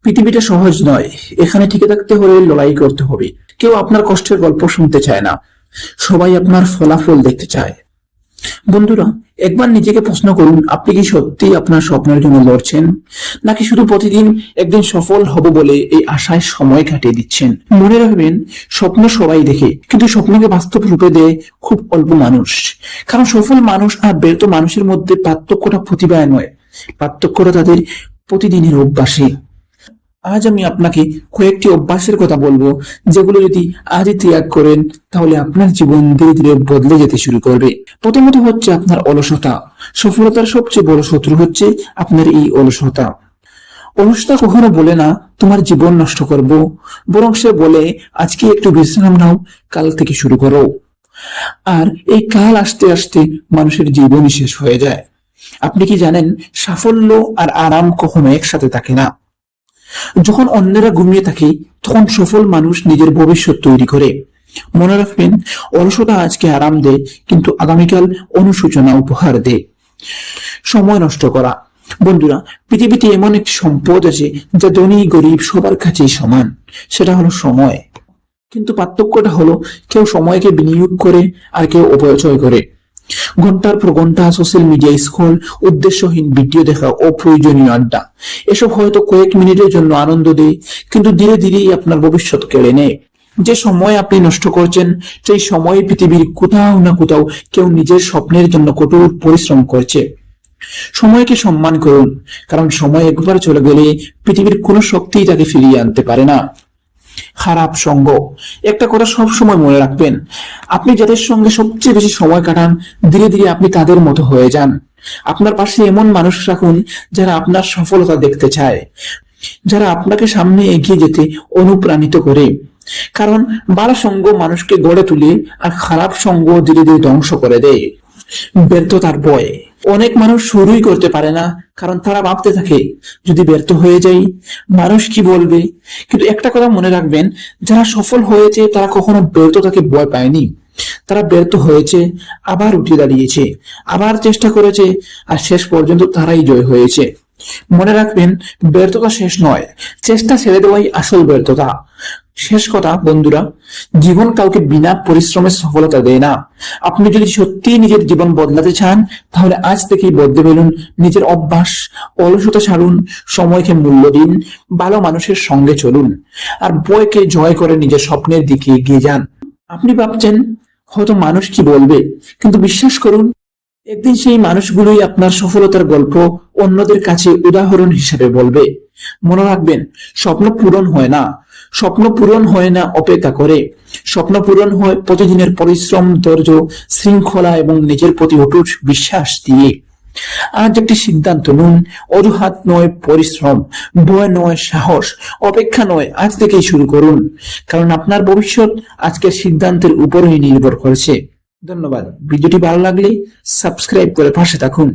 পৃথিবীটা সহজ নয়, এখানে টিকে থাকতে হলে লড়াই করতে হবে। কেউ আপনার কষ্টের গল্প শুনতে চায় না, সবাই আপনার ফলাফল দেখতে চায়। বন্ধুরা, একবার নিজেকে প্রশ্ন করুন, আপনি কি সত্যি আপনার স্বপ্নের জন্য লড়ছেন, নাকি শুধু প্রতিদিন একদিন সফল হব বলে এই আশায় সময় কাটিয়ে দিচ্ছেন? মনে রাখবেন, স্বপ্ন সবাই দেখে, কিন্তু স্বপ্নকে বাস্তব রূপে দেয় খুব অল্প মানুষ। কারণ সফল মানুষ আর ব্যর্থ মানুষের মধ্যে পার্থক্যটা প্রতিভায় নয়, পার্থক্যটা তাদের প্রতিদিনের অভ্যাসে। আজ আমি আপনাকে কয়েকটি অভ্যাসের কথা বলবো, যেগুলো যদি আজই ত্যাগ করেন তাহলে আপনার জীবন ধীরে ধীরে বদলে যেতে শুরু করবে। প্রথমত হচ্ছে আপনার অলসতা। সফলতার সবচেয়ে বড় শত্রু হচ্ছে আপনার এই অলসতা। অলসতা কখনো বলে না তোমার জীবন নষ্ট করব, বরং সে বলে আজকে একটু বিশ্রাম নাও, কাল থেকে শুরু করো। আর এই কাল আসতে আসতে মানুষের জীবনই শেষ হয়ে যায়। আপনি কি জানেন, সাফল্য আর আরাম কখনো একসাথে থাকে না। যখন অন্যেরা ঘুমিয়ে থাকে তখন সফল মানুষ নিজের ভবিষ্যৎ তৈরি করে। মনে রাখবেন, অলসতা আজকে আরাম দেয়, কিন্তু আগামীকাল অনুশোচনা উপহার দেয়। সময় নষ্ট করা। বন্ধুরা, পৃথিবীতে এমন একটি সম্পদ আছে যা ধনী গরিব সবার কাছেই সমান, সেটা হলো সময়। কিন্তু পার্থক্যটা হলো, কেউ সময়কে বিনিয়োগ করে আর কেউ অপচয় করে। ঘন্টার পর ঘন্টা সোশ্যাল মিডিয়া স্ক্রল, উদ্দেশ্যহীন ভিডিও দেখা, অপ্রয়োজনীয় আড্ডা, এসব হয়তো কয়েক মিনিটের জন্য আনন্দ দেয়, কিন্তু ধীরে ধীরেই আপনার ভবিষ্যৎ কেড়ে নেয়। যে সময় আপনি নষ্ট করছেন, সেই সময় পৃথিবীর কোথাও না কোথাও কেউ নিজের স্বপ্নের জন্য কঠোর পরিশ্রম করছে। সময়কে সম্মান করুন, কারণ সময় একবার চলে গেলে পৃথিবীর কোনো শক্তিই তাকে ফিরিয়ে আনতে পারে না। খারাপ সঙ্গ। একটা কথা সব সময় মনে রাখবেন, আপনি যাদের সঙ্গে সবচেয়ে বেশি সময় কাটান, ধীরে ধীরে আপনি তাদের মতো হয়ে যান। আপনার পাশে এমন মানুষ রাখুন যারা আপনার সফলতা দেখতে চায়, যারা আপনাকে সামনে এগিয়ে যেতে অনুপ্রাণিত করে। কারণ ভালো সঙ্গ মানুষকে গড়ে তুলে, আর খারাপ সঙ্গ ধীরে ধীরে ধ্বংস করে দেয়। ব্যর্থতার ভয়। অনেক মানুষ শুরুই করতে পারে না, কারণ তারা ভাবতে থাকে, যদি ব্যর্থ হয়ে যাই মানুষ কি বলবে। কিন্তু একটা কথা মনে রাখবেন, যারা সফল হয়েছে তারা কখনো ব্যর্থতাকে ভয় পায়নি। তারা ব্যর্থ হয়েছে, আবার উঠে দাঁড়িয়েছে, আবার চেষ্টা করেছে, আর শেষ পর্যন্ত তারাই জয় হয়েছে। মনে রাখবেন, ব্যর্থতা শেষ নয়, চেষ্টা ছেড়ে দেওয়াই আসল ব্যর্থতা। শেষ কথা বন্ধুরা, জীবন কাউকে বিনা পরিশ্রমের সফলতা দেয় না। আপনি যদি সত্যি নিজের জীবন বদলাতে চান, তাহলে আজ থেকেই বদলে ফেলুন নিজের অভ্যাস, অলসতা ছাড়ুন, সময়কে মূল্য দিন, ভালো মানুষের সঙ্গে চলুন, আর ভয়কে জয় করে নিজের স্বপ্নের দিকে এগিয়ে যান। আপনি ভাবছেন হয়তো মানুষ কি বলবে, কিন্তু বিশ্বাস করুন, একদিন সেই মানুষগুলোই আপনার সফলতার গল্প অন্যদের কাছে উদাহরণ হিসেবে বলবে। মনে রাখবেন, স্বপ্ন পূরণ হয় না, স্বপ্ন পূরণ হয় না অপেক্ষা করে, স্বপ্ন পূরণ হয় প্রতিদিনের পরিশ্রম, ধৈর্য, শৃঙ্খলা এবং নিজের প্রতি অটুট বিশ্বাস দিয়ে। আজ একটি সিদ্ধান্ত নিন, অজুহাত নয় পরিশ্রম, ভয় নয় সাহস, অপেক্ষা নয়, আজ থেকেই শুরু করুন। কারণ আপনার ভবিষ্যৎ আজকের সিদ্ধান্তের উপরেই নির্ভর করছে। ধন্যবাদ। ভিডিওটি ভালো লাগলে সাবস্ক্রাইব করে পাশে থাকুন।